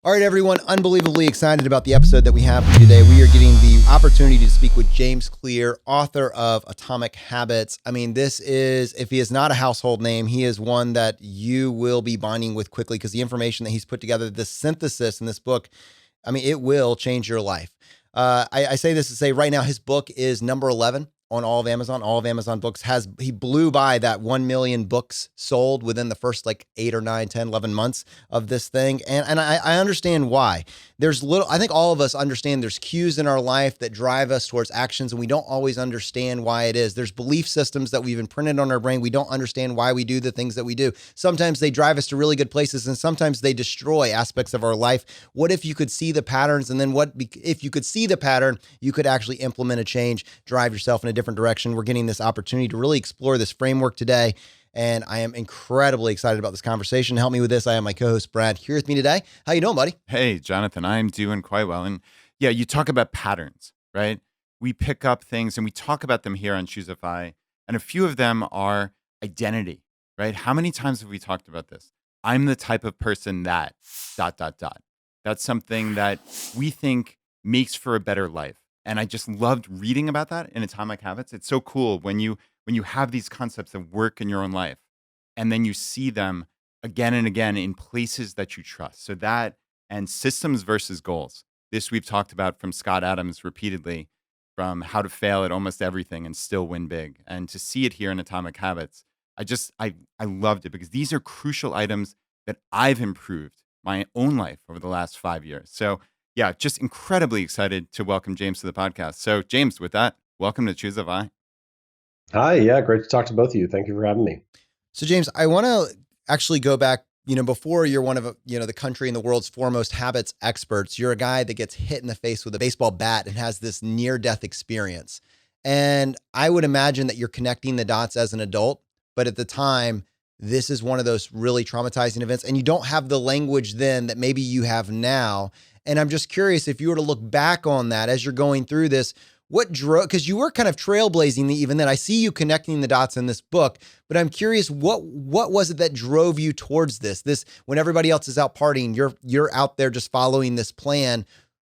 All right, everyone, unbelievably excited about the episode that we have for you today. We are getting the opportunity to speak with James Clear, author of Atomic Habits. I mean, this is, if he is not a household name, he is one that you will be bonding with quickly because the information that he's put together, the synthesis in this book, I mean, it will change your life. I say this to say right now, his book is number 11 on all of Amazon. All of Amazon books he blew by that 1 million books sold within the first like 8 or 9, 10, 11 months of this thing. And I understand why. I think all of us understand there's cues in our life that drive us towards actions, and we don't always understand why it is. There's belief systems that we've imprinted on our brain. We don't understand why we do the things that we do. Sometimes they drive us to really good places, and sometimes they destroy aspects of our life. What if you could see the patterns, and then if you could see the pattern, you could actually implement a change, drive yourself in a different direction. We're getting this opportunity to really explore this framework today, and I am incredibly excited about this conversation. Help me with this. I have my co-host Brad here with me today. How you doing, buddy? Hey, Jonathan, I'm doing quite well. And yeah, you talk about patterns, right? We pick up things and we talk about them here on ChooseFI, and a few of them are identity, right? How many times have we talked about this? I'm the type of person that ... That's something that we think makes for a better life. And I just loved reading about that in Atomic Habits. It's so cool when you have these concepts that work in your own life, and then you see them again and again in places that you trust. So that and systems versus goals. This we've talked about from Scott Adams repeatedly, from how to fail at almost everything and still win big. And to see it here in Atomic Habits, I loved it because these are crucial items that I've improved my own life over the last 5 years. So yeah, just incredibly excited to welcome James to the podcast. So James, with that, welcome to ChooseFI. Hi, yeah, great to talk to both of you. Thank you for having me. So James, I want to actually go back, before you're one of, the country and the world's foremost habits experts, you're a guy that gets hit in the face with a baseball bat and has this near-death experience. And I would imagine that you're connecting the dots as an adult, but at the time, this is one of those really traumatizing events, and you don't have the language then that maybe you have now. And I'm just curious, if you were to look back on that as you're going through this, what drove, because you were kind of trailblazing even then. I see you connecting the dots in this book, but I'm curious, what was it that drove you towards this? When everybody else is out partying, you're out there just following this plan.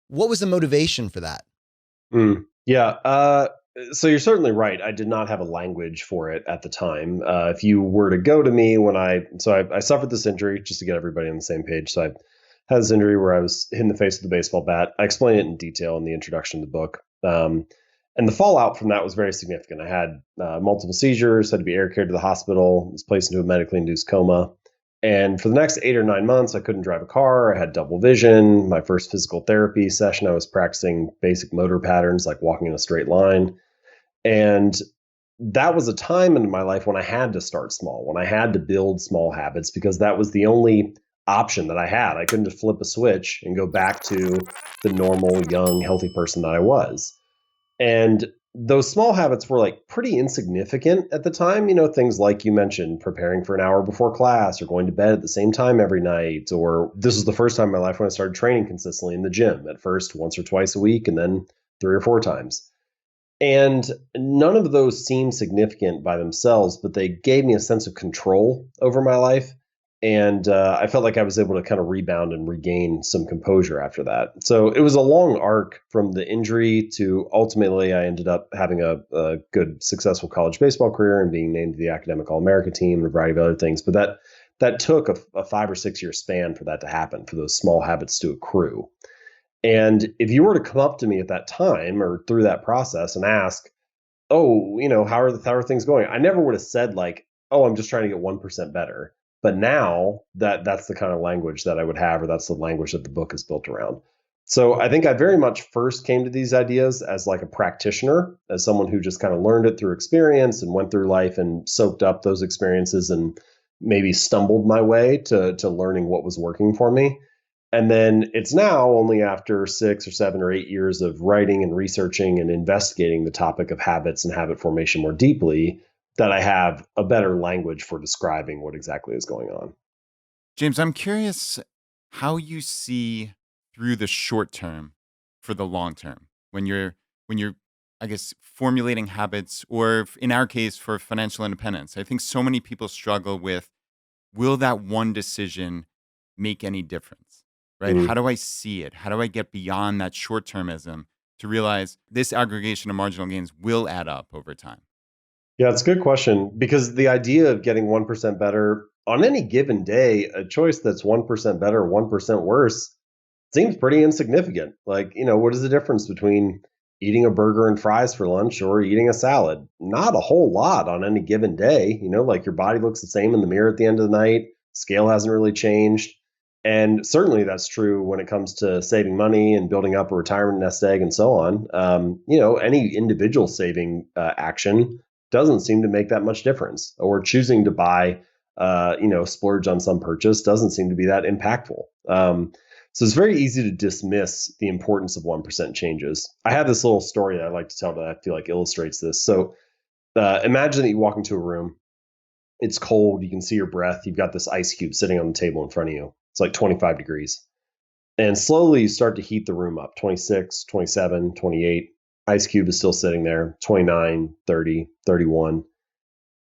What was the motivation for that? Yeah. So you're certainly right. I did not have a language for it at the time. If you were to go to me I suffered this injury, just to get everybody on the same page. So I had this injury where I was hit in the face with a baseball bat. I explain it in detail in the introduction to the book. And the fallout from that was very significant. I had multiple seizures, had to be air carried to the hospital, was placed into a medically induced coma. And for the next 8 or 9 months, I couldn't drive a car. I had double vision. My first physical therapy session, I was practicing basic motor patterns like walking in a straight line. And that was a time in my life when I had to start small, when I had to build small habits, because that was the only option that I had. I couldn't just flip a switch and go back to the normal, young, healthy person that I was. And those small habits were like pretty insignificant at the time. Things like you mentioned, preparing for an hour before class or going to bed at the same time every night. Or this was the first time in my life when I started training consistently in the gym, at first once or twice a week and then 3 or 4 times. And none of those seemed significant by themselves, but they gave me a sense of control over my life. And I felt like I was able to kind of rebound and regain some composure after that. So it was a long arc from the injury to ultimately I ended up having a good, successful college baseball career and being named to the Academic All-America team and a variety of other things. But that took a 5 or 6 year span for that to happen, for those small habits to accrue. And if you were to come up to me at that time or through that process and ask, oh, how are things going? I never would have said like, oh, I'm just trying to get 1% better. But now that's the kind of language that I would have, or that's the language that the book is built around. So I think I very much first came to these ideas as like a practitioner, as someone who just kind of learned it through experience and went through life and soaked up those experiences and maybe stumbled my way to learning what was working for me. And then it's now only after 6 or 7 or 8 years of writing and researching and investigating the topic of habits and habit formation more deeply that I have a better language for describing what exactly is going on. James, I'm curious how you see through the short term for the long term when you're, I guess, formulating habits, or in our case, for financial independence. I think so many people struggle with, will that one decision make any difference, right? How do I see it? How do I get beyond that short-termism to realize this aggregation of marginal gains will add up over time? Yeah, it's a good question because the idea of getting 1% better on any given day, a choice that's 1% better or 1% worse seems pretty insignificant. Like, what is the difference between eating a burger and fries for lunch or eating a salad? Not a whole lot on any given day. Like your body looks the same in the mirror at the end of the night, scale hasn't really changed. And certainly that's true when it comes to saving money and building up a retirement nest egg and so on. Any individual saving action doesn't seem to make that much difference. Or choosing to buy, splurge on some purchase doesn't seem to be that impactful. So it's very easy to dismiss the importance of 1% changes. I have this little story that I like to tell that I feel like illustrates this. So imagine that you walk into a room. It's cold. You can see your breath. You've got this ice cube sitting on the table in front of you. It's like 25 degrees. And slowly you start to heat the room up. 26, 27, 28. Ice cube is still sitting there. 29, 30, 31.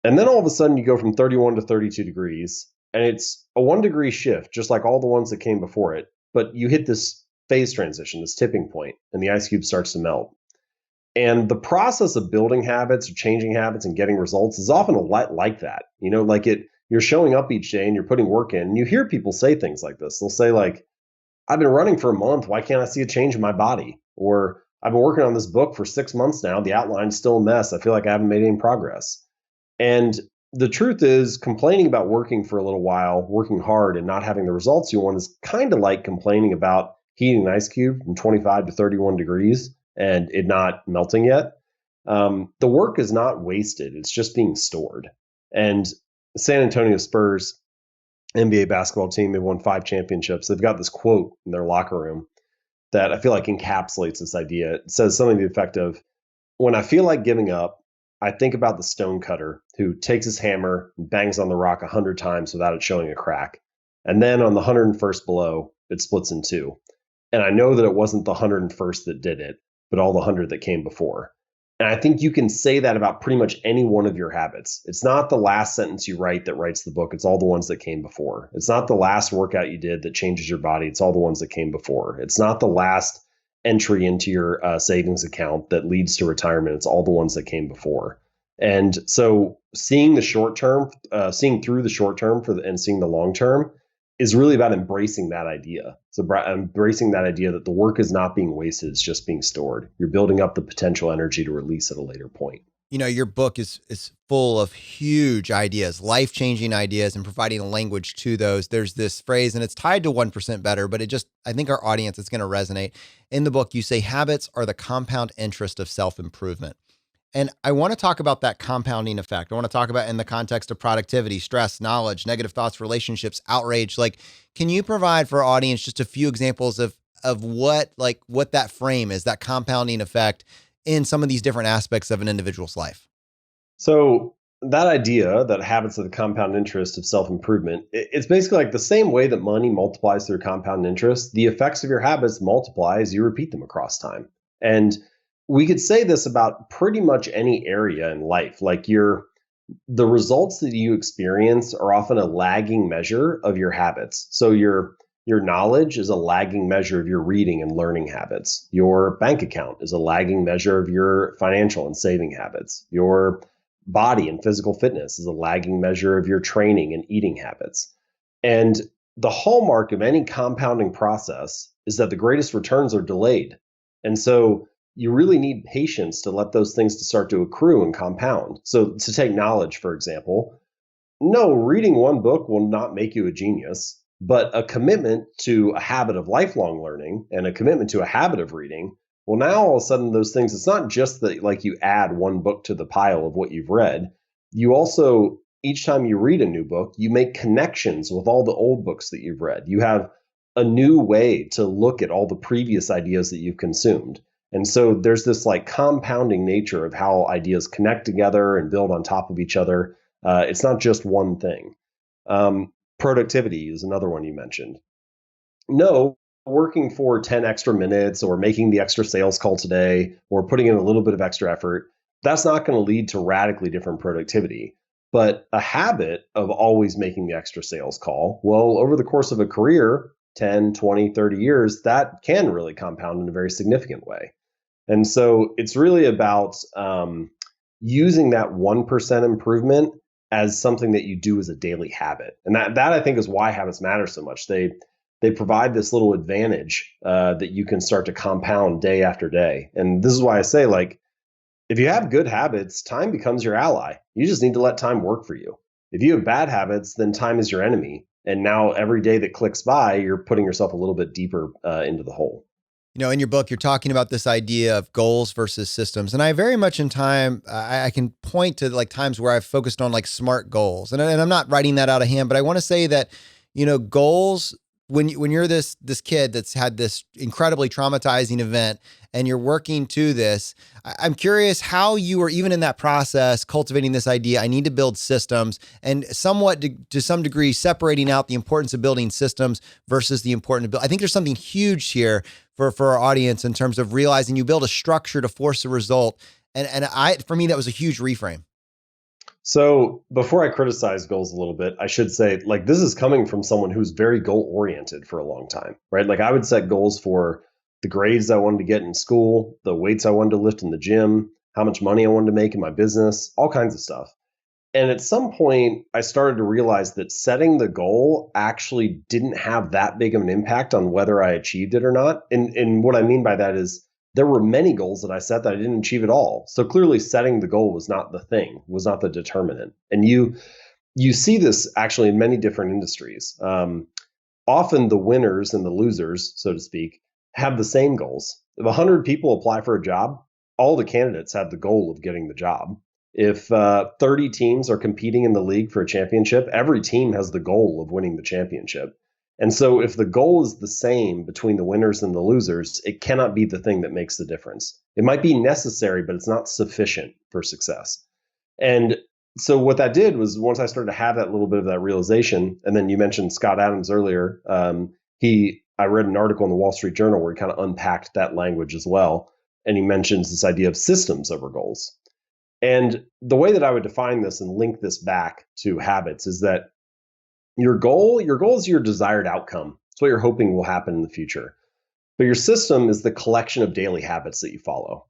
And then all of a sudden you go from 31 to 32 degrees. And it's a 1 degree shift, just like all the ones that came before it. But you hit this phase transition, this tipping point, and the ice cube starts to melt. And the process of building habits or changing habits and getting results is often a lot like that. You're showing up each day and you're putting work in. And you hear people say things like this. They'll say, like, I've been running for a month. Why can't I see a change in my body? Or I've been working on this book for 6 months now. The outline's still a mess. I feel like I haven't made any progress. And the truth is, complaining about working for a little while, working hard, and not having the results you want is kind of like complaining about heating an ice cube from 25 to 31 degrees and it not melting yet. The work is not wasted. It's just being stored. And the San Antonio Spurs, NBA basketball team, they've won 5 championships. They've got this quote in their locker room that I feel like encapsulates this idea. It says something to the effect of, when I feel like giving up, I think about the stonecutter who takes his hammer and bangs on the rock 100 times without it showing a crack. And then on the 101st blow, it splits in two. And I know that it wasn't the 101st that did it, but all the 100 that came before. And I think you can say that about pretty much any one of your habits. It's not the last sentence you write that writes the book. It's all the ones that came before. It's not the last workout you did that changes your body. It's all the ones that came before. It's not the last entry into your savings account that leads to retirement. It's all the ones that came before. And so seeing the short term, seeing through the short term and seeing the long term is really about embracing that idea. So embracing that idea that the work is not being wasted, it's just being stored. You're building up the potential energy to release at a later point. Your book is full of huge ideas, life-changing ideas, and providing a language to those. There's this phrase, and it's tied to 1% better, but I think our audience is going to resonate. In the book, you say habits are the compound interest of self-improvement. And I want to talk about that compounding effect. I want to talk about in the context of productivity, stress, knowledge, negative thoughts, relationships, outrage. Like, can you provide for our audience just a few examples of what that frame is, that compounding effect in some of these different aspects of an individual's life? So that idea that habits are the compound interest of self-improvement, it's basically like the same way that money multiplies through compound interest. The effects of your habits multiply as you repeat them across time. And we could say this about pretty much any area in life. Like the results that you experience are often a lagging measure of your habits. So your knowledge is a lagging measure of your reading and learning habits. Your bank account is a lagging measure of your financial and saving habits. Your body and physical fitness is a lagging measure of your training and eating habits. And the hallmark of any compounding process is that the greatest returns are delayed. And so you really need patience to let those things to start to accrue and compound. So to take knowledge, for example, no, reading one book will not make you a genius, but a commitment to a habit of lifelong learning and a commitment to a habit of reading, well, now all of a sudden those things, it's not just that like you add one book to the pile of what you've read. You also, each time you read a new book, you make connections with all the old books that you've read. You have a new way to look at all the previous ideas that you've consumed. And so there's this like compounding nature of how ideas connect together and build on top of each other. It's not just one thing. Productivity is another one you mentioned. No, working for 10 extra minutes or making the extra sales call today or putting in a little bit of extra effort, that's not going to lead to radically different productivity. But a habit of always making the extra sales call, well, over the course of a career, 10, 20, 30 years, that can really compound in a very significant way. And so it's really about using that 1% improvement as something that you do as a daily habit. And that I think is why habits matter so much. They provide this little advantage that you can start to compound day after day. And this is why I say, like, if you have good habits, time becomes your ally. You just need to let time work for you. If you have bad habits, then time is your enemy. And now every day that clicks by, you're putting yourself a little bit deeper into the hole. In your book, you're talking about this idea of goals versus systems. And I very much in time, I can point to like times where I've focused on like SMART goals. And I'm not writing that out of hand, but I want to say that, goals, when you're this kid that's had this incredibly traumatizing event and you're working to this, I'm curious how you were even in that process cultivating this idea. I need to build systems, and somewhat to some degree separating out the importance of building systems versus the importance of build. I think there's something huge here for our audience in terms of realizing you build a structure to force a result. And for me, that was a huge reframe. So before I criticize goals a little bit, I should say, like, this is coming from someone who's very goal oriented for a long time, right? Like, I would set goals for the grades I wanted to get in school, the weights I wanted to lift in the gym, how much money I wanted to make in my business, all kinds of stuff. And at some point, I started to realize that setting the goal actually didn't have that big of an impact on whether I achieved it or not. And what I mean by that is there were many goals that I set that I didn't achieve at all. So clearly setting the goal was not the thing, was not the determinant. And you see this actually in many different industries. Often the winners and the losers, so to speak, have the same goals. If 100 people apply for a job, all the candidates have the goal of getting the job. If 30 teams are competing in the league for a championship, every team has the goal of winning the championship. And so if the goal is the same between the winners and the losers, it cannot be the thing that makes the difference. It might be necessary, but it's not sufficient for success. And so what that did was, once I started to have that little bit of that realization, and then you mentioned Scott Adams earlier, I read an article in the Wall Street Journal where he kind of unpacked that language as well. And he mentions this idea of systems over goals. And the way that I would define this and link this back to habits is that your goal is your desired outcome. It's what you're hoping will happen in the future. But your system is the collection of daily habits that you follow.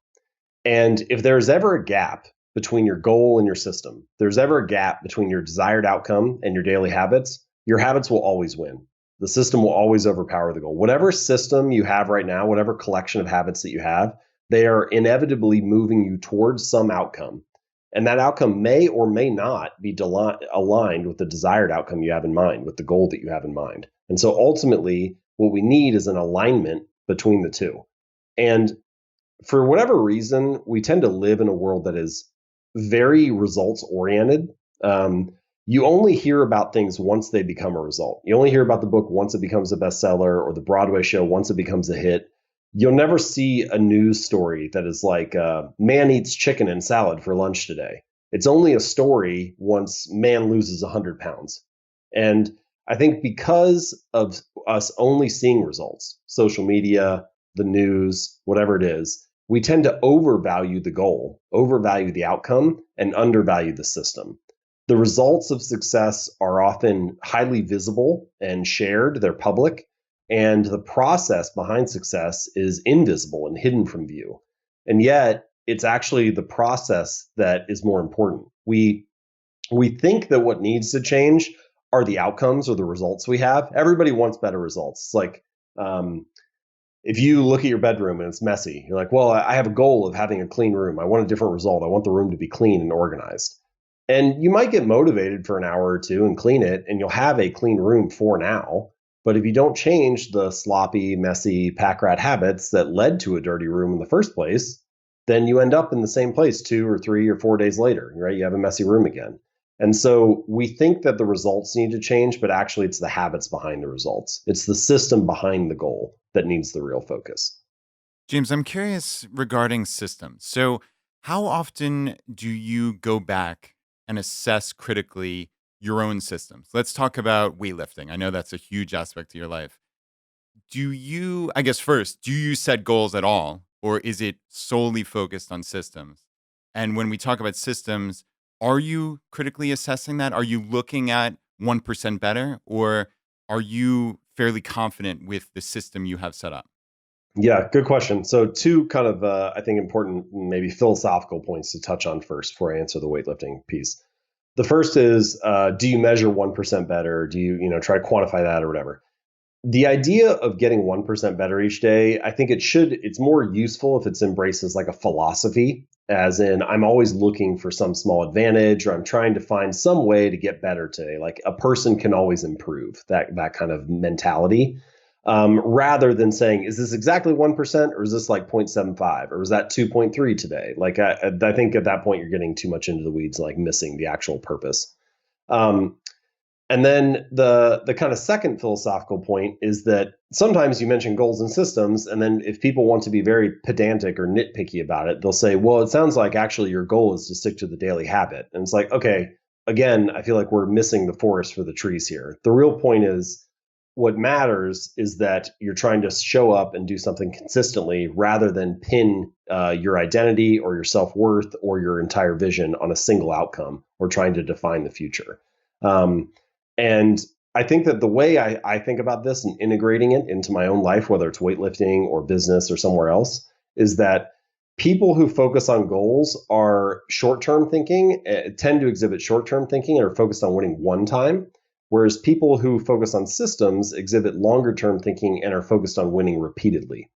And if there's ever a gap between your goal and your system, there's ever a gap between your desired outcome and your daily habits, your habits will always win. The system will always overpower the goal. Whatever system you have right now, whatever collection of habits that you have, they are inevitably moving you towards some outcome. And that outcome may or may not be aligned with the desired outcome you have in mind, with the goal that you have in mind. And so ultimately, what we need is an alignment between the two. And for whatever reason, we tend to live in a world that is very results oriented. You only hear about things once they become a result. You only hear about the book once it becomes a bestseller, or the Broadway show once it becomes a hit. You'll never see a news story that is like, man eats chicken and salad for lunch today. It's only a story once man loses 100 pounds. And I think because of us only seeing results, social media, the news, whatever it is, we tend to overvalue the goal, overvalue the outcome, and undervalue the system. The results of success are often highly visible and shared, they're public. And the process behind success is invisible and hidden from view. And yet, it's actually the process that is more important. We think that what needs to change are the outcomes or the results we have. Everybody wants better results. It's like, if you look at your bedroom and it's messy, you're like, well, I have a goal of having a clean room. I want a different result. I want the room to be clean and organized. And you might get motivated for an hour or two and clean it, and you'll have a clean room for now. But if you don't change the sloppy, messy, pack rat habits that led to a dirty room in the first place, then you end up in the same place 2 or 3 or 4 days later, right? You have a messy room again. And so we think that the results need to change, but actually it's the habits behind the results. It's the system behind the goal that needs the real focus. James, I'm curious regarding systems. So how often do you go back and assess critically your own systems? Let's talk about weightlifting. I know that's a huge aspect of your life. I guess first, do you set goals at all, or is it solely focused on systems? And when we talk about systems, are you critically assessing that? Are you looking at 1% better, or are you fairly confident with the system you have set up? Yeah, good question. So two kind of, I think, important, maybe philosophical points to touch on first before I answer the weightlifting piece. The first is, do you measure 1% better? Do you try to quantify that or whatever? The idea of getting 1% better each day, I think it's more useful if it's embraced as like a philosophy, as in I'm always looking for some small advantage or I'm trying to find some way to get better today. Like a person can always improve, that kind of mentality. Rather than saying, is this exactly 1% or is this like 0.75 or was that 2.3 today? Like I think at that point you're getting too much into the weeds, like missing the actual purpose. Um, and then the kind of second philosophical point is that sometimes you mention goals and systems, and then if people want to be very pedantic or nitpicky about it, they'll say, well, it sounds like actually your goal is to stick to the daily habit. And it's like, okay, again, I feel like we're missing the forest for the trees here. The real point is what matters is that you're trying to show up and do something consistently rather than pin your identity or your self-worth or your entire vision on a single outcome or trying to define the future. And I think that the way I think about this and integrating it into my own life, whether it's weightlifting or business or somewhere else, is that people who focus on goals are short-term thinking, tend to exhibit short-term thinking and are focused on winning one time, whereas people who focus on systems exhibit longer-term thinking and are focused on winning repeatedly.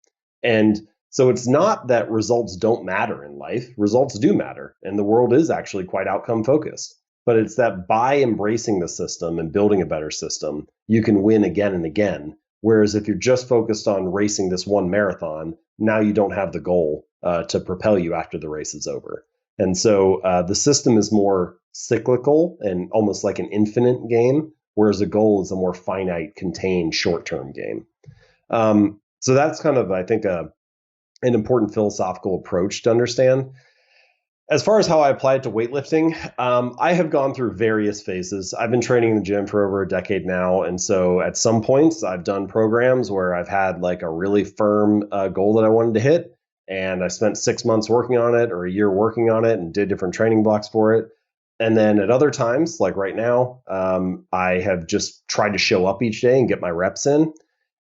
And so it's not that results don't matter in life. Results do matter, and the world is actually quite outcome focused. But it's that by embracing the system and building a better system, you can win again and again. Whereas if you're just focused on racing this one marathon, now you don't have the goal to propel you after the race is over. And so the system is more cyclical and almost like an infinite game, whereas a goal is a more finite, contained, short-term game. So that's kind of, I think, an important philosophical approach to understand. As far as how I apply it to weightlifting, I have gone through various phases. I've been training in the gym for over a decade now. And so at some points, I've done programs where I've had like a really firm goal that I wanted to hit. And I spent 6 months working on it or a year working on it and did different training blocks for it. And then at other times, like right now, I have just tried to show up each day and get my reps in.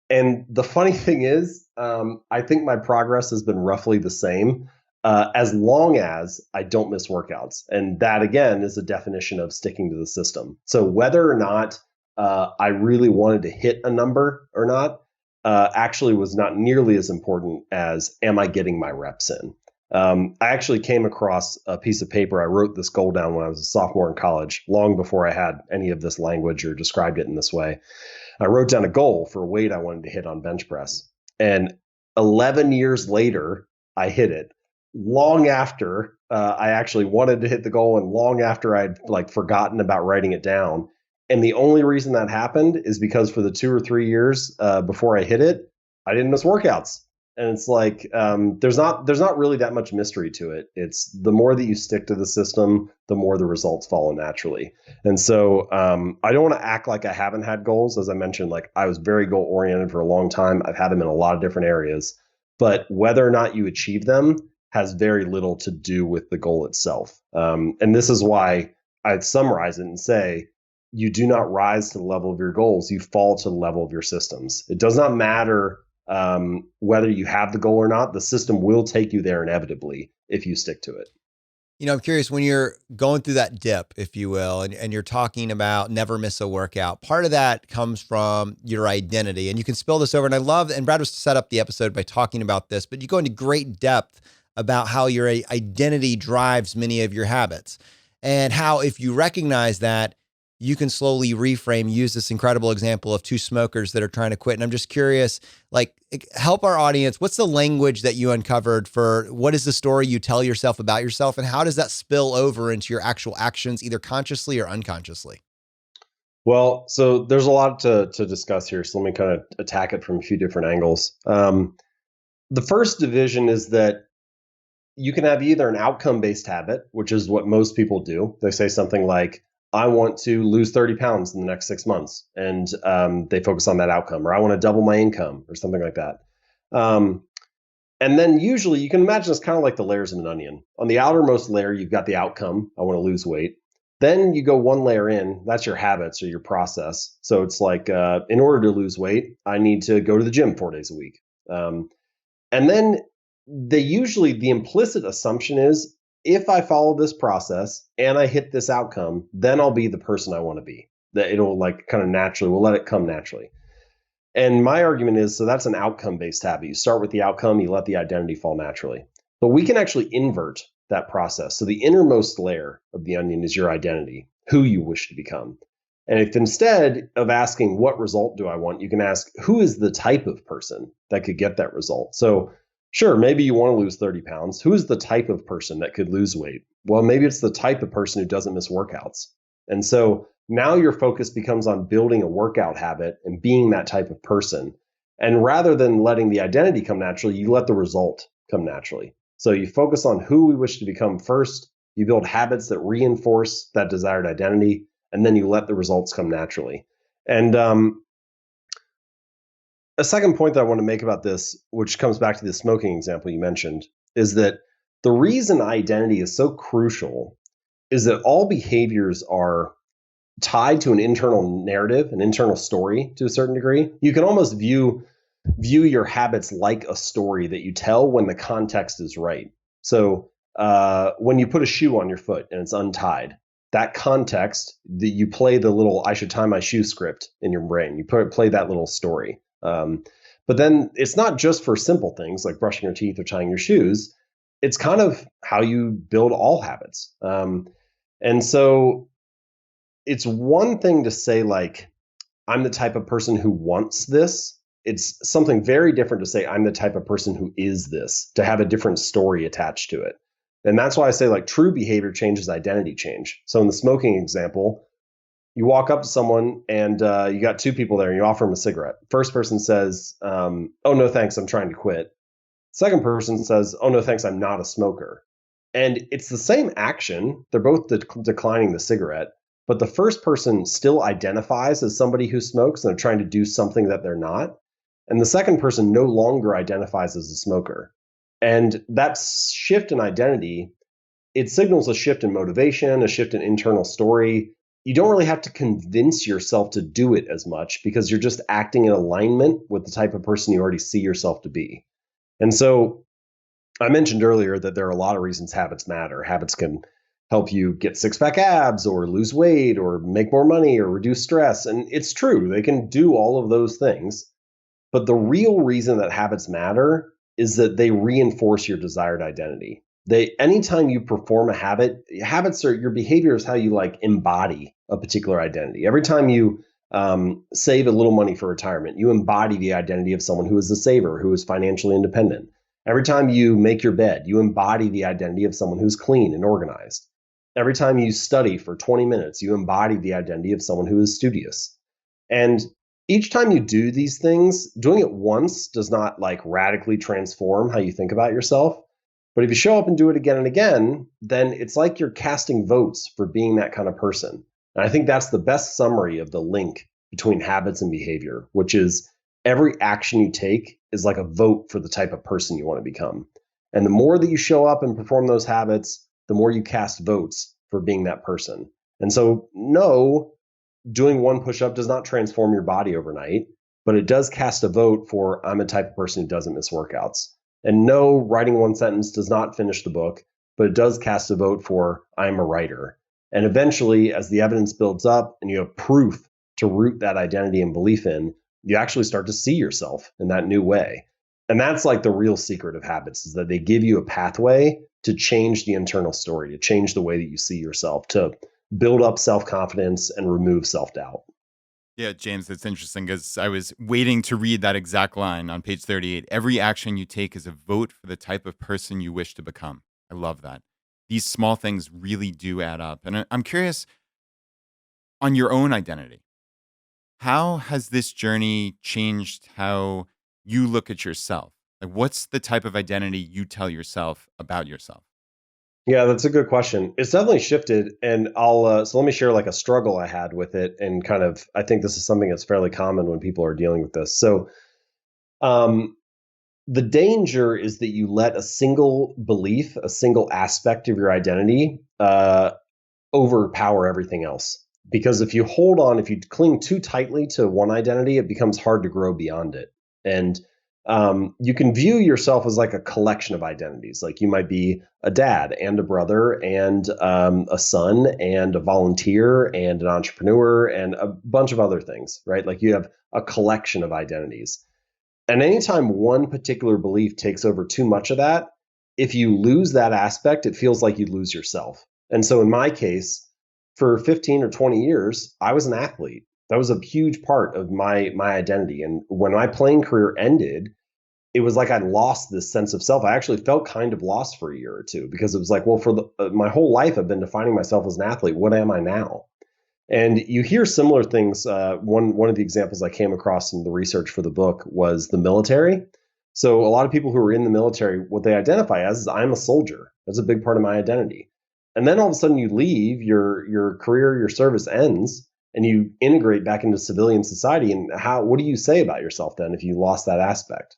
And the funny thing is, I think my progress has been roughly the same. As long as I don't miss workouts. And that, again, is a definition of sticking to the system. So whether or not I really wanted to hit a number or not actually was not nearly as important as am I getting my reps in. I actually came across a piece of paper. I wrote this goal down when I was a sophomore in college, long before I had any of this language or described it in this way. I wrote down a goal for a weight I wanted to hit on bench press. And 11 years later, I hit it. Long after I actually wanted to hit the goal and long after I'd like forgotten about writing it down. And the only reason that happened is because for the 2 or 3 years before I hit it, I didn't miss workouts. And it's like there's not really that much mystery to it. It's the more that you stick to the system, the more the results follow naturally. And so I don't want to act like I haven't had goals. As I mentioned, like I was very goal oriented for a long time. I've had them in a lot of different areas, but whether or not you achieve them has very little to do with the goal itself. And this is why I'd summarize it and say, you do not rise to the level of your goals. You fall to the level of your systems. It does not matter whether you have the goal or not. The system will take you there inevitably if you stick to it. You know, I'm curious when you're going through that dip, if you will, and you're talking about never miss a workout, part of that comes from your identity. And you can spill this over. And I love, and Brad was set up the episode by talking about this, but you go into great depth about how your identity drives many of your habits and how if you recognize that, you can slowly reframe, use this incredible example of two smokers that are trying to quit. And I'm just curious, like, help our audience. What's the language that you uncovered for what is the story you tell yourself about yourself? And how does that spill over into your actual actions, either consciously or unconsciously? Well, so there's a lot to discuss here. So let me kind of attack it from a few different angles. The first division is that you can have either an outcome-based habit, which is what most people do. They say something like, I want to lose 30 pounds in the next 6 months. And they focus on that outcome. Or I want to double my income or something like that. And then usually you can imagine it's kind of like the layers of an onion. On the outermost layer, you've got the outcome. I want to lose weight. Then you go one layer in, that's your habits or your process. So it's like, in order to lose weight, I need to go to the gym 4 days a week. And then the implicit assumption is if I follow this process and I hit this outcome, then I'll be the person I want to be. That it'll like kind of naturally, we'll let it come naturally. And my argument is, so that's an outcome based habit. You start with the outcome, you let the identity fall naturally. But we can actually invert that process. So the innermost layer of the onion is your identity, who you wish to become. And if instead of asking what result do I want, you can ask who is the type of person that could get that result. So sure, maybe you want to lose 30 pounds. Who is the type of person that could lose weight? Well, maybe it's the type of person who doesn't miss workouts. And so now your focus becomes on building a workout habit and being that type of person. And rather than letting the identity come naturally, you let the result come naturally. So you focus on who we wish to become first, you build habits that reinforce that desired identity, and then you let the results come naturally. And a second point that I want to make about this, which comes back to the smoking example you mentioned, is that the reason identity is so crucial is that all behaviors are tied to an internal narrative, an internal story to a certain degree. You can almost view your habits like a story that you tell when the context is right. So when you put a shoe on your foot and it's untied, that context that you play the little "I should tie my shoe" script in your brain. You play that little story. But then it's not just for simple things like brushing your teeth or tying your shoes. It's kind of how you build all habits. And so it's one thing to say, like, I'm the type of person who wants this. It's something very different to say, I'm the type of person who is this, to have a different story attached to it. And that's why I say, like, true behavior changes identity change. So in the smoking example, you walk up to someone and you got two people there and you offer them a cigarette. First person says, oh, no, thanks, I'm trying to quit. Second person says, oh, no, thanks, I'm not a smoker. And it's the same action. They're both declining the cigarette. But the first person still identifies as somebody who smokes and they're trying to do something that they're not. And the second person no longer identifies as a smoker. And that shift in identity, it signals a shift in motivation, a shift in internal story. You don't really have to convince yourself to do it as much because you're just acting in alignment with the type of person you already see yourself to be. And so I mentioned earlier that there are a lot of reasons habits matter. Habits can help you get six-pack abs or lose weight or make more money or reduce stress. And it's true, they can do all of those things. But the real reason that habits matter is that they reinforce your desired identity. Anytime you perform a habit, habits are your behavior is how you like embody a particular identity. Every time you save a little money for retirement, you embody the identity of someone who is a saver, who is financially independent. Every time you make your bed, you embody the identity of someone who's clean and organized. Every time you study for 20 minutes, you embody the identity of someone who is studious. And each time you do these things, doing it once does not like radically transform how you think about yourself. But if you show up and do it again and again, then it's like you're casting votes for being that kind of person. And I think that's the best summary of the link between habits and behavior, which is every action you take is like a vote for the type of person you want to become. And the more that you show up and perform those habits, the more you cast votes for being that person. And so, no, doing one push-up does not transform your body overnight, but it does cast a vote for I'm a type of person who doesn't miss workouts. And no, writing one sentence does not finish the book, but it does cast a vote for I'm a writer. And eventually, as the evidence builds up and you have proof to root that identity and belief in, you actually start to see yourself in that new way. And that's like the real secret of habits, is that they give you a pathway to change the internal story, to change the way that you see yourself, to build up self-confidence and remove self-doubt. Yeah, James, that's interesting because I was waiting to read that exact line on page 38. Every action you take is a vote for the type of person you wish to become. I love that. These small things really do add up. And I'm curious on your own identity. How has this journey changed how you look at yourself? Like, what's the type of identity you tell yourself about yourself? Yeah, that's a good question. It's definitely shifted, and so let me share like a struggle I had with it, and kind of I think this is something that's fairly common when people are dealing with this. So, the danger is that you let a single belief, a single aspect of your identity, overpower everything else. Because if you cling too tightly to one identity, it becomes hard to grow beyond it. And you can view yourself as like a collection of identities. Like you might be a dad and a brother and a son and a volunteer and an entrepreneur and a bunch of other things, right? Like you have a collection of identities. And anytime one particular belief takes over too much of that, if you lose that aspect, it feels like you lose yourself. And so in my case, for 15 or 20 years, I was an athlete. That was a huge part of my identity. And when my playing career ended, it was like I lost this sense of self. I actually felt kind of lost for a year or two because it was like, well, for my whole life, I've been defining myself as an athlete. What am I now? And you hear similar things. One of the examples I came across in the research for the book was the military. So a lot of people who are in the military, what they identify as is I'm a soldier. That's a big part of my identity. And then all of a sudden you leave, your career, your service ends, and you integrate back into civilian society. And what do you say about yourself then if you lost that aspect?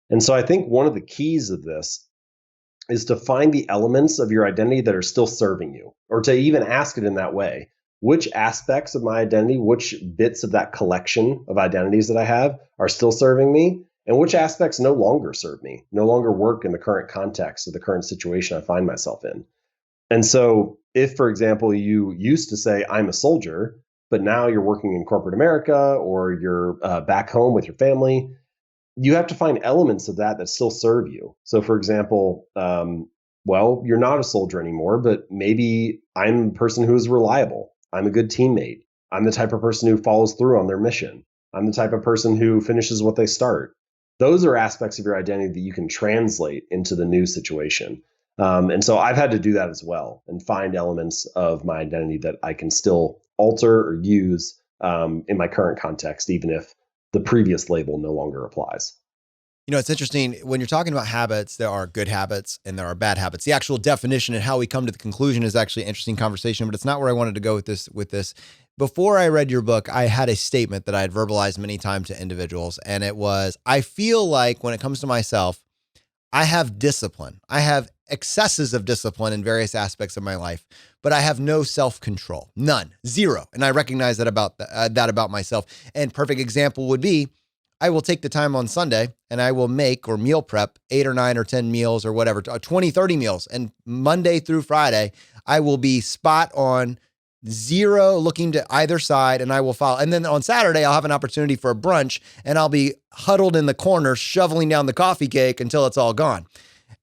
And so I think one of the keys of this is to find the elements of your identity that are still serving you, or to even ask it in that way. Which aspects of my identity, which bits of that collection of identities that I have are still serving me, and which aspects no longer serve me, no longer work in the current context of the current situation I find myself in. And so if, for example, you used to say, I'm a soldier, but now you're working in corporate America or you're back home with your family, you have to find elements of that still serve you. So, for example, well, you're not a soldier anymore, but maybe I'm a person who is reliable. I'm a good teammate. I'm the type of person who follows through on their mission. I'm the type of person who finishes what they start. Those are aspects of your identity that you can translate into the new situation. And so I've had to do that as well and find elements of my identity that I can still alter or use in my current context, even if the previous label no longer applies. You know, it's interesting when you're talking about habits, there are good habits and there are bad habits. The actual definition and how we come to the conclusion is actually an interesting conversation, but it's not where I wanted to go with this. Before I read your book, I had a statement that I had verbalized many times to individuals. And it was, I feel like when it comes to myself, I have discipline. I have excesses of discipline in various aspects of my life, but I have no self-control, none, zero. And I recognize that about myself. And perfect example would be, I will take the time on Sunday and I will make or meal prep 8 or 9 or 10 meals or whatever, 20, 30 meals. And Monday through Friday, I will be spot on, zero looking to either side, and I will follow. And then on Saturday, I'll have an opportunity for a brunch and I'll be huddled in the corner, shoveling down the coffee cake until it's all gone.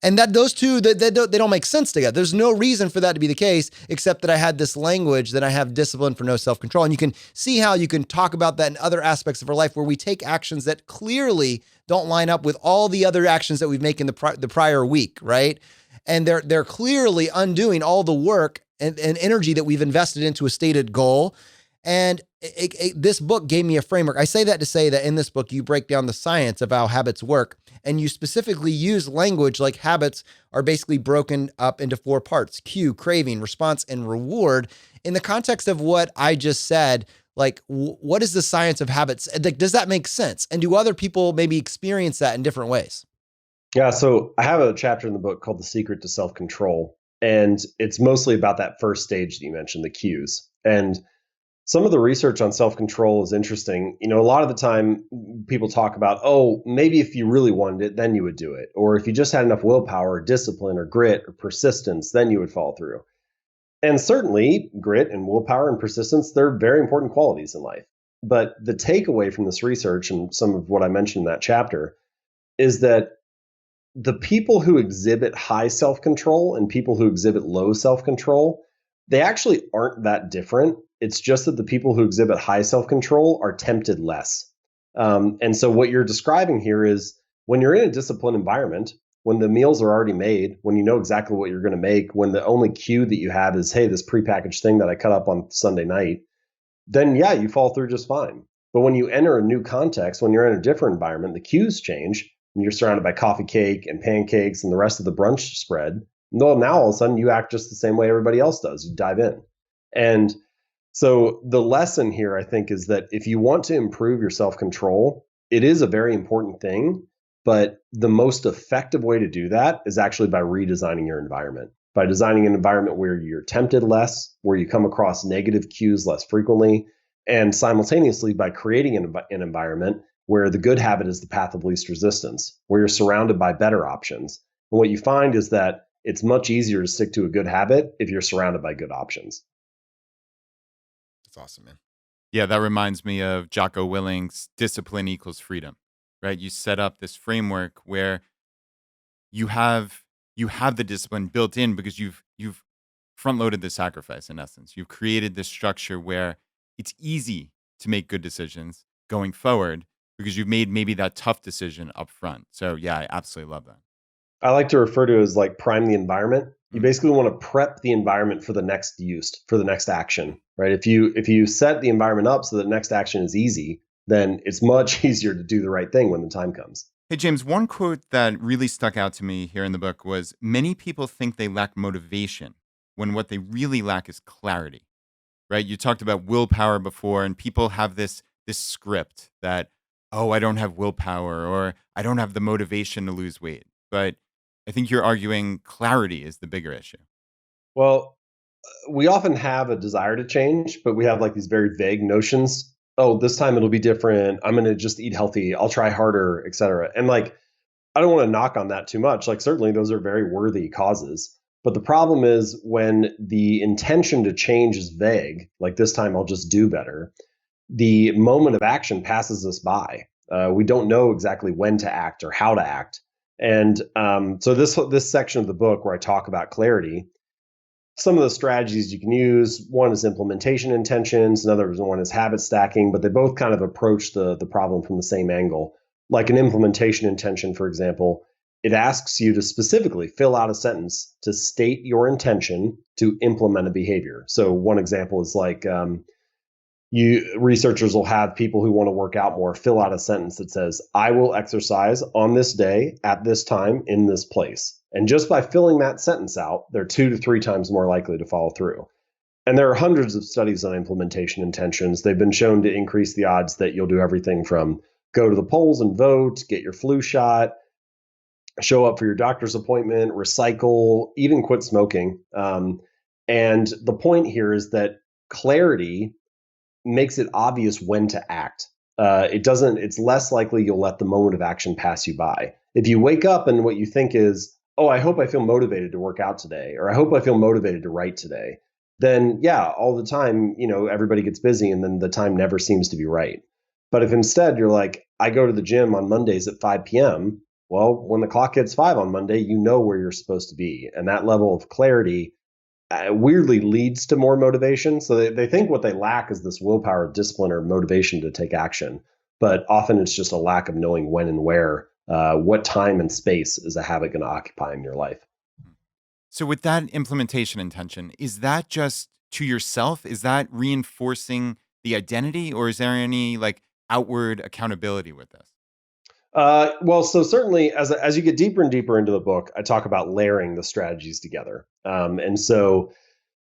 And that those two, they don't make sense together. There's no reason for that to be the case, except that I had this language that I have discipline for no self-control. And you can see how you can talk about that in other aspects of our life where we take actions that clearly don't line up with all the other actions that we've made in the prior week, right? And they're clearly undoing all the work and energy that we've invested into a stated goal. And this book gave me a framework. I say that to say that in this book, you break down the science of how habits work. And you specifically use language like habits are basically broken up into 4 parts: cue, craving, response, and reward. In the context of what I just said, like, what is the science of habits? Like, does that make sense? And do other people maybe experience that in different ways? Yeah, so I have a chapter in the book called The Secret to Self-Control. And it's mostly about that first stage that you mentioned, the cues. And some of the research on self-control is interesting. You know, a lot of the time people talk about, oh, maybe if you really wanted it, then you would do it. Or if you just had enough willpower or discipline or grit or persistence, then you would follow through. And certainly grit and willpower and persistence, they're very important qualities in life. But the takeaway from this research and some of what I mentioned in that chapter is that the people who exhibit high self-control and people who exhibit low self-control, they actually aren't that different. It's just that the people who exhibit high self-control are tempted less. And so what you're describing here is when you're in a disciplined environment, when the meals are already made, when you know exactly what you're going to make, when the only cue that you have is, hey, this prepackaged thing that I cut up on Sunday night, then yeah, you fall through just fine. But when you enter a new context, when you're in a different environment, the cues change and you're surrounded by coffee cake and pancakes and the rest of the brunch spread. Well, now all of a sudden you act just the same way everybody else does. You dive in. And so the lesson here, I think, is that if you want to improve your self-control, it is a very important thing. But the most effective way to do that is actually by redesigning your environment, by designing an environment where you're tempted less, where you come across negative cues less frequently, and simultaneously by creating an environment where the good habit is the path of least resistance, where you're surrounded by better options. And what you find is that it's much easier to stick to a good habit if you're surrounded by good options. That's awesome, man. Yeah, that reminds me of Jocko Willink's discipline equals freedom, right? You set up this framework where you have the discipline built in because you've front loaded the sacrifice in essence. You've created this structure where it's easy to make good decisions going forward because you've made maybe that tough decision up front. So yeah, I absolutely love that. I like to refer to it as like prime the environment. You Mm. basically want to prep the environment for the next use, for the next action, right? If you set the environment up so the next action is easy, then it's much easier to do the right thing when the time comes. Hey, James, one quote that really stuck out to me here in the book was many people think they lack motivation when what they really lack is clarity, right? You talked about willpower before, and people have this script that, oh, I don't have willpower or I don't have the motivation to lose weight. But I think you're arguing clarity is the bigger issue. Well, we often have a desire to change, but we have like these very vague notions. Oh, this time it'll be different. I'm going to just eat healthy. I'll try harder, et cetera. And like, I don't want to knock on that too much. Like, certainly those are very worthy causes. But the problem is when the intention to change is vague, like this time I'll just do better, the moment of action passes us by. We don't know exactly when to act or how to act. And so this section of the book where I talk about clarity, some of the strategies you can use, one is implementation intentions, another one is habit stacking, but they both kind of approach the problem from the same angle. Like an implementation intention, for example, it asks you to specifically fill out a sentence to state your intention to implement a behavior. So one example is like researchers will have people who want to work out more fill out a sentence that says, I will exercise on this day at this time in this place. And just by filling that sentence out, they're 2 to 3 times more likely to follow through. And there are hundreds of studies on implementation intentions. They've been shown to increase the odds that you'll do everything from go to the polls and vote, get your flu shot, show up for your doctor's appointment, recycle, even quit smoking. And the point here is that clarity makes it obvious when to act. It's less likely you'll let the moment of action pass you by. If you wake up and what you think is, oh, I hope I feel motivated to work out today, or I hope I feel motivated to write today, then yeah, all the time, everybody gets busy and then the time never seems to be right. But if instead you're like, I go to the gym on Mondays at 5 p.m., well, when the clock hits 5 on Monday, you know where you're supposed to be. And that level of clarity weirdly leads to more motivation. So they think what they lack is this willpower, discipline, or motivation to take action. But often it's just a lack of knowing when and where, what time and space is a habit going to occupy in your life. So with that implementation intention, is that just to yourself? Is that reinforcing the identity, or is there any like outward accountability with this? Well, so certainly as you get deeper and deeper into the book, I talk about layering the strategies together. And so,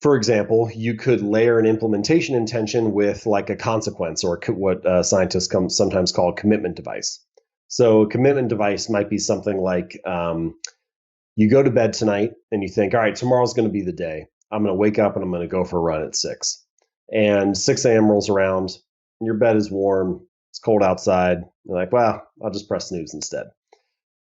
for example, you could layer an implementation intention with like a consequence or what scientists sometimes call a commitment device. So a commitment device might be something like you go to bed tonight and you think, all right, tomorrow's going to be the day. I'm going to wake up and I'm going to go for a run at 6. And 6 a.m. rolls around, and your bed is warm, it's cold outside. You're like, well, I'll just press snooze instead.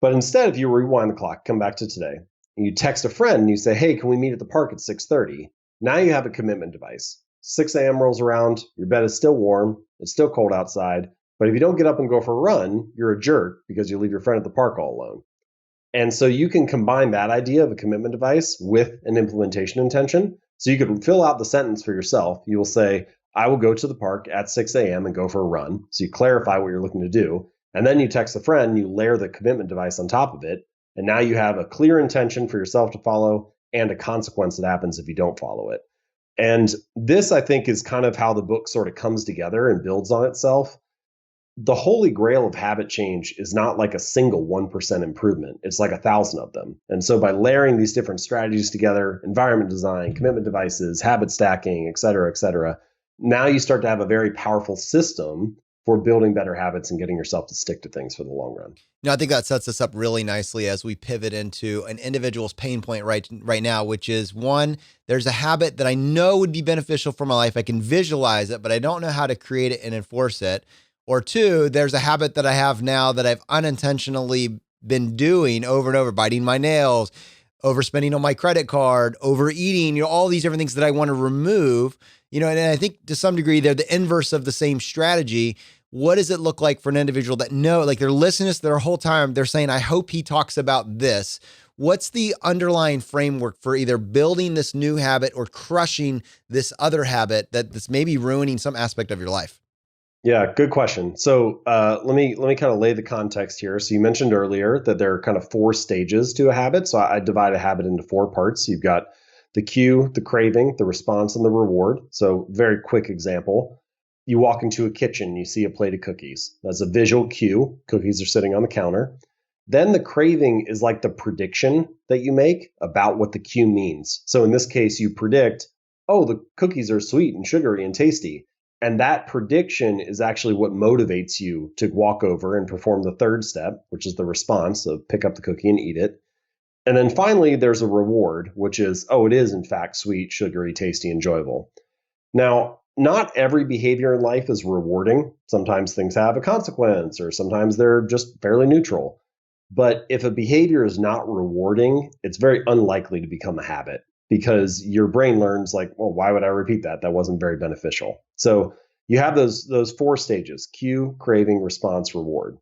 But instead, if you rewind the clock, come back to today, and you text a friend and you say, hey, can we meet at the park at 6:30? Now you have a commitment device. 6 a.m. rolls around, your bed is still warm, it's still cold outside. But if you don't get up and go for a run, you're a jerk because you leave your friend at the park all alone. And so you can combine that idea of a commitment device with an implementation intention. So you could fill out the sentence for yourself. You will say, I will go to the park at 6 a.m. and go for a run. So you clarify what you're looking to do. And then you text a friend, you layer the commitment device on top of it. And now you have a clear intention for yourself to follow and a consequence that happens if you don't follow it. And this, I think, is kind of how the book sort of comes together and builds on itself. The holy grail of habit change is not like a single 1% improvement. It's like 1,000 of them. And so by layering these different strategies together, environment design, commitment devices, habit stacking, et cetera, now you start to have a very powerful system for building better habits and getting yourself to stick to things for the long run. I think that sets us up really nicely as we pivot into an individual's pain point right now, which is one, there's a habit that I know would be beneficial for my life. I can visualize it, but I don't know how to create it and enforce it. Or two, there's a habit that I have now that I've unintentionally been doing over and over, biting my nails, overspending on my credit card, overeating, all these different things that I want to remove, and I think to some degree they're the inverse of the same strategy. What does it look like for an individual that they're listening to their whole time, they're saying, I hope he talks about this. What's the underlying framework for either building this new habit or crushing this other habit that's maybe ruining some aspect of your life? Yeah, good question. So let me kind of lay the context here. So you mentioned earlier that there are kind of 4 stages to a habit. So I divide a habit into 4 parts. You've got the cue, the craving, the response, and the reward. So very quick example. You walk into a kitchen, you see a plate of cookies. That's a visual cue. Cookies are sitting on the counter. Then the craving is like the prediction that you make about what the cue means. So in this case, you predict, oh, the cookies are sweet and sugary and tasty. And that prediction is actually what motivates you to walk over and perform the third step, which is the response of pick up the cookie and eat it. And then finally, there's a reward, which is, oh, it is in fact sweet, sugary, tasty, enjoyable. Now, not every behavior in life is rewarding. Sometimes things have a consequence, or sometimes they're just fairly neutral. But if a behavior is not rewarding, it's very unlikely to become a habit because your brain learns like, well, why would I repeat that? That wasn't very beneficial. So you have those 4 stages: cue, craving, response, reward.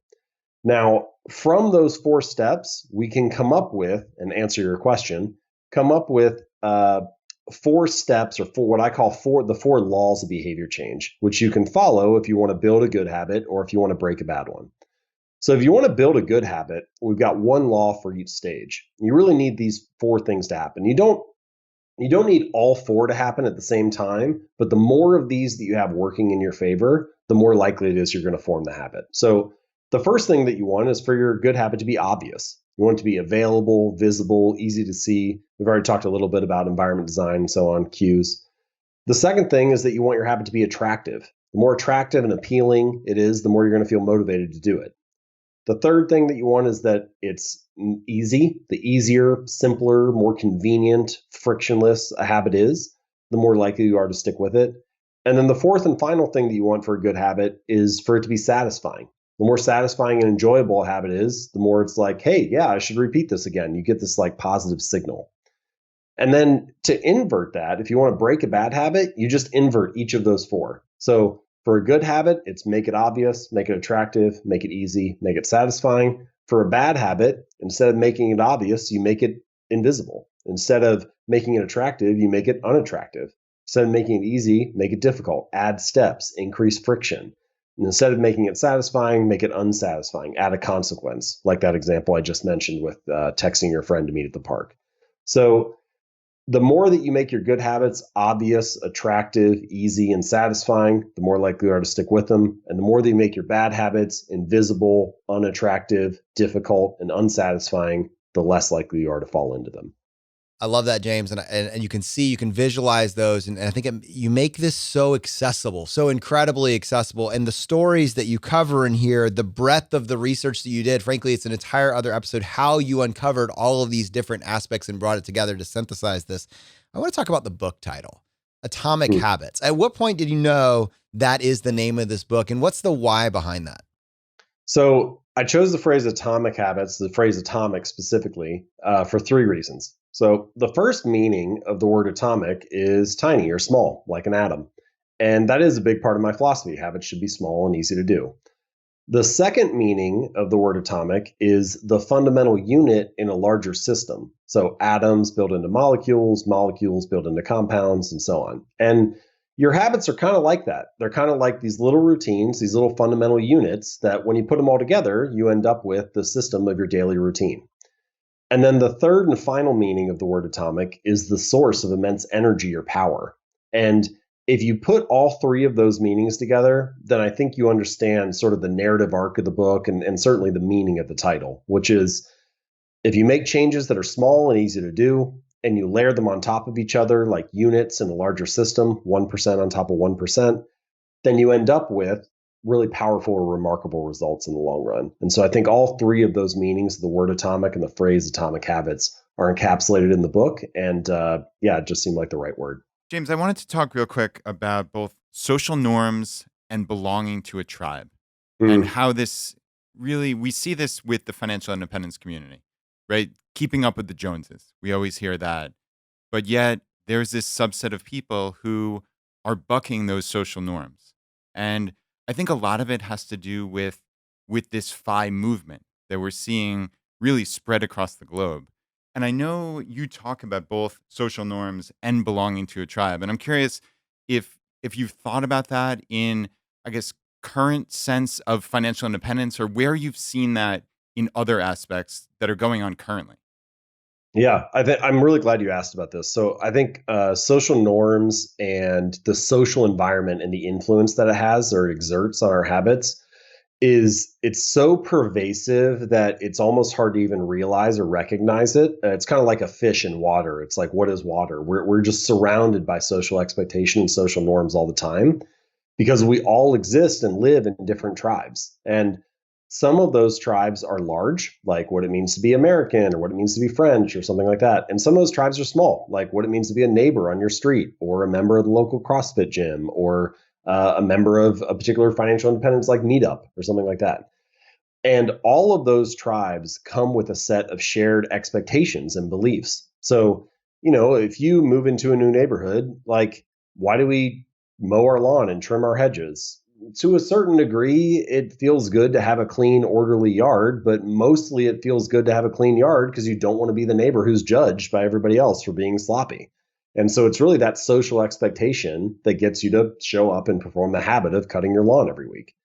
Now, from those 4 steps, we can come up with, and answer your question, come up with 4 steps, or what I call the 4 laws of behavior change, which you can follow if you want to build a good habit or if you want to break a bad one. So if you want to build a good habit, we've got 1 law for each stage. You really need these 4 things to happen. You don't need all 4 to happen at the same time, but the more of these that you have working in your favor, the more likely it is you're going to form the habit. So the first thing that you want is for your good habit to be obvious. You want it to be available, visible, easy to see. We've already talked a little bit about environment design and so on, cues. The second thing is that you want your habit to be attractive. The more attractive and appealing it is, the more you're going to feel motivated to do it. The third thing that you want is that it's easy. The easier, simpler, more convenient, frictionless a habit is, the more likely you are to stick with it. And then the fourth and final thing that you want for a good habit is for it to be satisfying. The more satisfying and enjoyable a habit is, the more it's like, hey, yeah, I should repeat this again. You get this like positive signal. And then to invert that, if you want to break a bad habit, you just invert each of those 4. So for a good habit, it's make it obvious, make it attractive, make it easy, make it satisfying. For a bad habit, instead of making it obvious, you make it invisible. Instead of making it attractive, you make it unattractive. Instead of making it easy, make it difficult. Add steps, increase friction. And instead of making it satisfying, make it unsatisfying. Add a consequence, like that example I just mentioned with texting your friend to meet at the park. So the more that you make your good habits obvious, attractive, easy, and satisfying, the more likely you are to stick with them. And the more that you make your bad habits invisible, unattractive, difficult, and unsatisfying, the less likely you are to fall into them. I love that, James. And you can visualize those. And I think you make this so accessible, so incredibly accessible. And the stories that you cover in here, the breadth of the research that you did, frankly, it's an entire other episode, how you uncovered all of these different aspects and brought it together to synthesize this. I want to talk about the book title, Atomic Habits. At what point did you know that is the name of this book? And what's the why behind that? So I chose the phrase atomic habits, the phrase atomic specifically, for 3 reasons. So the first meaning of the word atomic is tiny or small, like an atom. And that is a big part of my philosophy. Habits should be small and easy to do. The second meaning of the word atomic is the fundamental unit in a larger system. So atoms build into molecules, molecules build into compounds, and so on. And your habits are kind of like that. They're kind of like these little routines, these little fundamental units that when you put them all together, you end up with the system of your daily routine. And then the third and final meaning of the word atomic is the source of immense energy or power. And if you put all 3 of those meanings together, then I think you understand sort of the narrative arc of the book and certainly the meaning of the title, which is if you make changes that are small and easy to do, and you layer them on top of each other like units in a larger system, 1% on top of 1%, then you end up with really powerful or remarkable results in the long run. And so I think all three of those meanings, the word atomic and the phrase atomic habits, are encapsulated in the book. And yeah, it just seemed like the right word. James, I wanted to talk real quick about both social norms and belonging to a tribe, and Mm. how this really, we see this with the financial independence community, right? Keeping up with the Joneses. We always hear that. But yet there's this subset of people who are bucking those social norms. And I think a lot of it has to do with this FI movement that we're seeing really spread across the globe. And I know you talk about both social norms and belonging to a tribe. And I'm curious if you've thought about that in, I guess, current sense of financial independence, or where you've seen that in other aspects that are going on currently. Yeah, I'm really glad you asked about this. So I think social norms and the social environment and the influence that it has or exerts on our habits it's so pervasive that it's almost hard to even realize or recognize it. It's kind of like a fish in water. It's like, what is water? We're just surrounded by social expectation and social norms all the time because we all exist and live in different tribes. And some of those tribes are large, like what it means to be American or what it means to be French or something like that. And some of those tribes are small, like what it means to be a neighbor on your street or a member of the local CrossFit gym or a member of a particular financial independence like Meetup or something like that. And all of those tribes come with a set of shared expectations and beliefs. So, if you move into a new neighborhood, like, why do we mow our lawn and trim our hedges? To a certain degree, it feels good to have a clean, orderly yard, but mostly it feels good to have a clean yard because you don't want to be the neighbor who's judged by everybody else for being sloppy. And so it's really that social expectation that gets you to show up and perform the habit of cutting your lawn every week.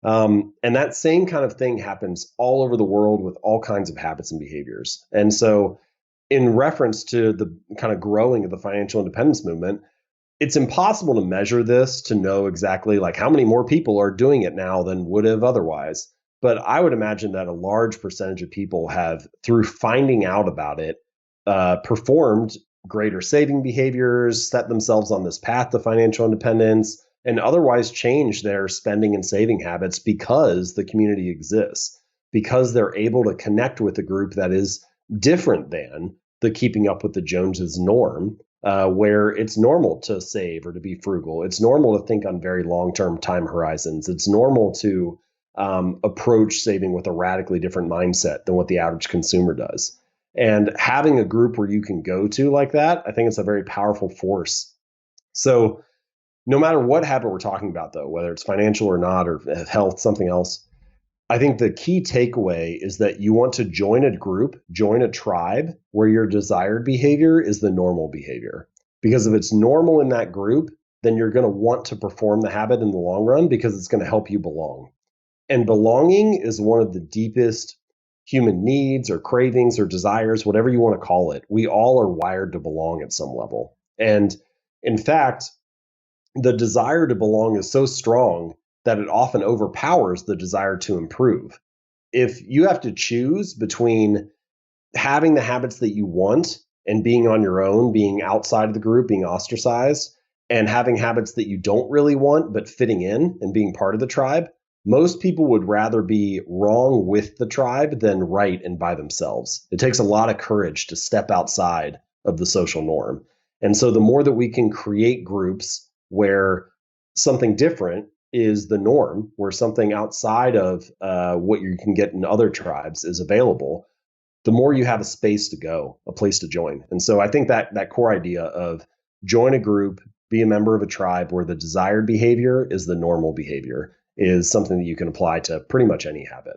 And that same kind of thing happens all over the world with all kinds of habits and behaviors. And so, in reference to the kind of growing of the financial independence movement, it's impossible to measure this to know exactly like how many more people are doing it now than would have otherwise. But I would imagine that a large percentage of people have, through finding out about it, performed greater saving behaviors, set themselves on this path to financial independence, and otherwise change their spending and saving habits because the community exists, because they're able to connect with a group that is different than the keeping up with the Joneses norm, where it's normal to save or to be frugal. It's normal to think on very long-term time horizons. It's normal to approach saving with a radically different mindset than what the average consumer does. And having a group where you can go to like that, I think it's a very powerful force. So no matter what habit we're talking about, though, whether it's financial or not, or health, something else, I think the key takeaway is that you want to join a group, join a tribe where your desired behavior is the normal behavior. Because if it's normal in that group, then you're going to want to perform the habit in the long run because it's going to help you belong. And belonging is one of the deepest human needs or cravings or desires, whatever you want to call it. We all are wired to belong at some level. And in fact, the desire to belong is so strong that it often overpowers the desire to improve. If you have to choose between having the habits that you want and being on your own, being outside of the group, being ostracized, and having habits that you don't really want, but fitting in and being part of the tribe, most people would rather be wrong with the tribe than right and by themselves. It takes a lot of courage to step outside of the social norm. And so the more that we can create groups where something different is the norm, where something outside of what you can get in other tribes is available, the more you have a space to go, a place to join. And so I think that core idea of join a group, be a member of a tribe where the desired behavior is the normal behavior is something that you can apply to pretty much any habit.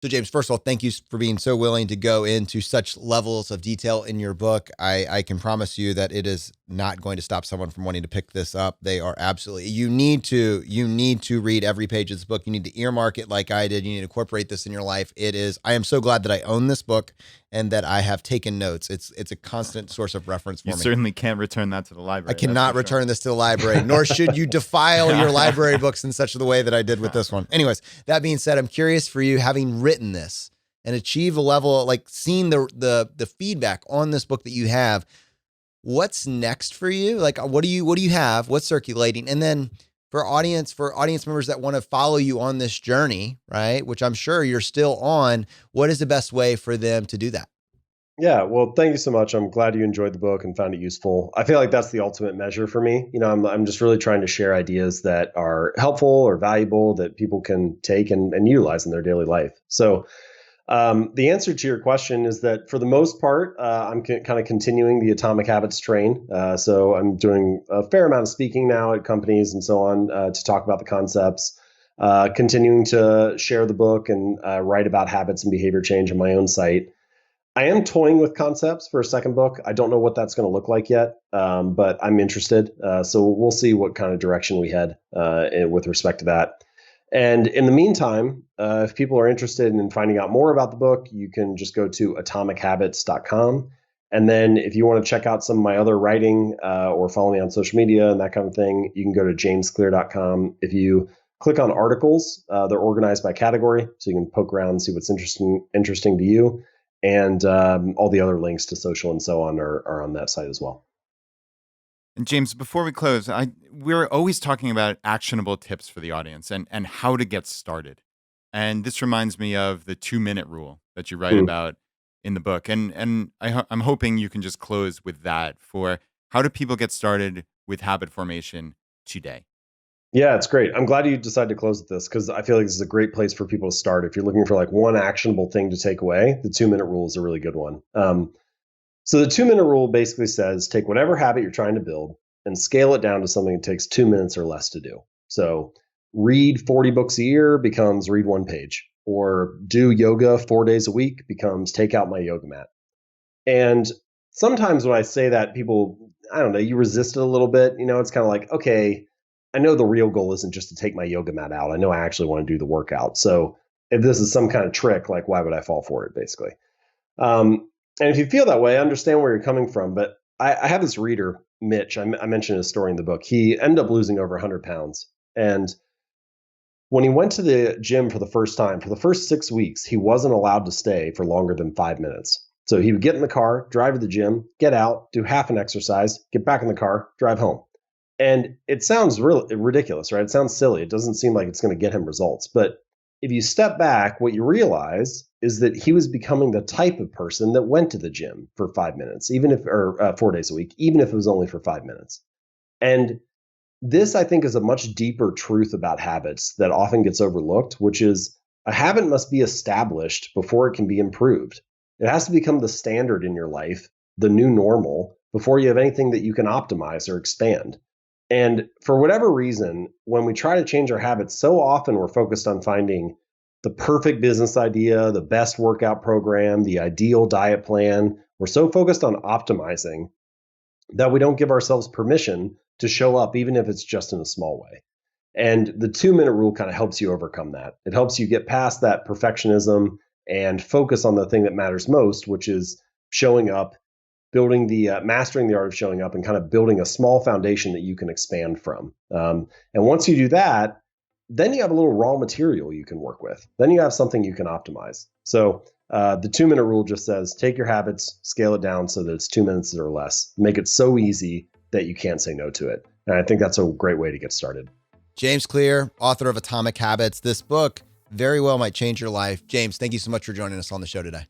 So James, first of all, thank you for being so willing to go into such levels of detail in your book. I can promise you that it is not going to stop someone from wanting to pick this up. They are absolutely, you need to read every page of this book. You need to earmark it like I did. You need to incorporate this in your life. I am so glad that I own this book and that I have taken notes. It's a constant source of reference for me. You certainly can't return that to the library. I cannot return this to the library, nor should you defile your library books in such a way that I did with this one. Anyways, that being said, I'm curious for you, having written this and achieved a level, like seeing the feedback on this book that you have, what's next for you? Like, what do you have? What's circulating? And then for audience members that want to follow you on this journey, right? Which I'm sure you're still on, what is the best way for them to do that? Yeah, well, thank you so much. I'm glad you enjoyed the book and found it useful. I feel like that's the ultimate measure for me. I'm just really trying to share ideas that are helpful or valuable that people can take and utilize in their daily life. So the answer to your question is that for the most part, I'm kind of continuing the Atomic Habits train. So I'm doing a fair amount of speaking now at companies and so on to talk about the concepts, continuing to share the book and write about habits and behavior change on my own site. I am toying with concepts for a second book. I don't know what that's going to look like yet, but I'm interested. So we'll see what kind of direction we head with respect to that. And in the meantime, if people are interested in finding out more about the book, you can just go to atomichabits.com. And then if you want to check out some of my other writing or follow me on social media and that kind of thing, you can go to jamesclear.com. If you click on articles, they're organized by category, so you can poke around and see what's interesting to you. And all the other links to social and so on are on that site as well. And James, before we close, we're always talking about actionable tips for the audience and how to get started. And this reminds me of the 2-minute rule that you write about in the book. And I'm hoping you can just close with that for how do people get started with habit formation today? Yeah, it's great. I'm glad you decided to close with this because I feel like this is a great place for people to start. If you're looking for like one actionable thing to take away, the 2-minute rule is a really good one. So the 2-minute rule basically says take whatever habit you're trying to build and scale it down to something that takes 2 minutes or less to do. So read 40 books a year becomes read 1 page, or do yoga 4 days a week becomes take out my yoga mat. And sometimes when I say that, people, I don't know, you resist it a little bit. It's kind of like, okay, I know the real goal isn't just to take my yoga mat out. I know I actually want to do the workout. So if this is some kind of trick, like why would I fall for it, basically? And if you feel that way, I understand where you're coming from. But I have this reader, Mitch. I mentioned his story in the book. He ended up losing over 100 pounds. And when he went to the gym for the first time, for the first 6 weeks, he wasn't allowed to stay for longer than 5 minutes. So he would get in the car, drive to the gym, get out, do half an exercise, get back in the car, drive home. And it sounds really ridiculous, right? It sounds silly. It doesn't seem like it's going to get him results. But if you step back, what you realize is that he was becoming the type of person that went to the gym for 5 minutes, or 4 days a week, even if it was only for 5 minutes. And this, I think, is a much deeper truth about habits that often gets overlooked, which is a habit must be established before it can be improved. It has to become the standard in your life, the new normal, before you have anything that you can optimize or expand. And for whatever reason, when we try to change our habits, so often we're focused on finding the perfect business idea, the best workout program, the ideal diet plan. We're so focused on optimizing that we don't give ourselves permission to show up, even if it's just in a small way. And the 2-minute rule kind of helps you overcome that. It helps you get past that perfectionism and focus on the thing that matters most, which is showing up, building mastering the art of showing up and kind of building a small foundation that you can expand from. And once you do that, then you have a little raw material you can work with. Then you have something you can optimize. So the 2-minute rule just says, take your habits, scale it down so that it's 2 minutes or less. Make it so easy that you can't say no to it. And I think that's a great way to get started. James Clear, author of Atomic Habits. This book very well might change your life. James, thank you so much for joining us on the show today.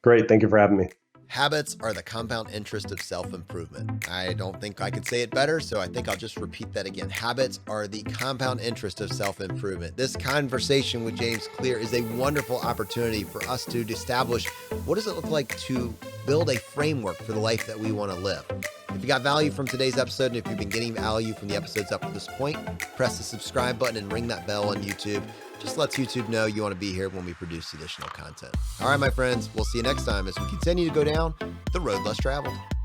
Great. Thank you for having me. Habits are the compound interest of self-improvement. I don't think I could say it better, so I think I'll just repeat that again. Habits are the compound interest of self-improvement. This conversation with James Clear is a wonderful opportunity for us to establish what does it look like to build a framework for the life that we want to live. If you got value from today's episode, and if you've been getting value from the episodes up to this point, press the subscribe button and ring that bell on YouTube. Just lets YouTube know you want to be here when we produce additional content. All right, my friends, we'll see you next time as we continue to go down the road less traveled.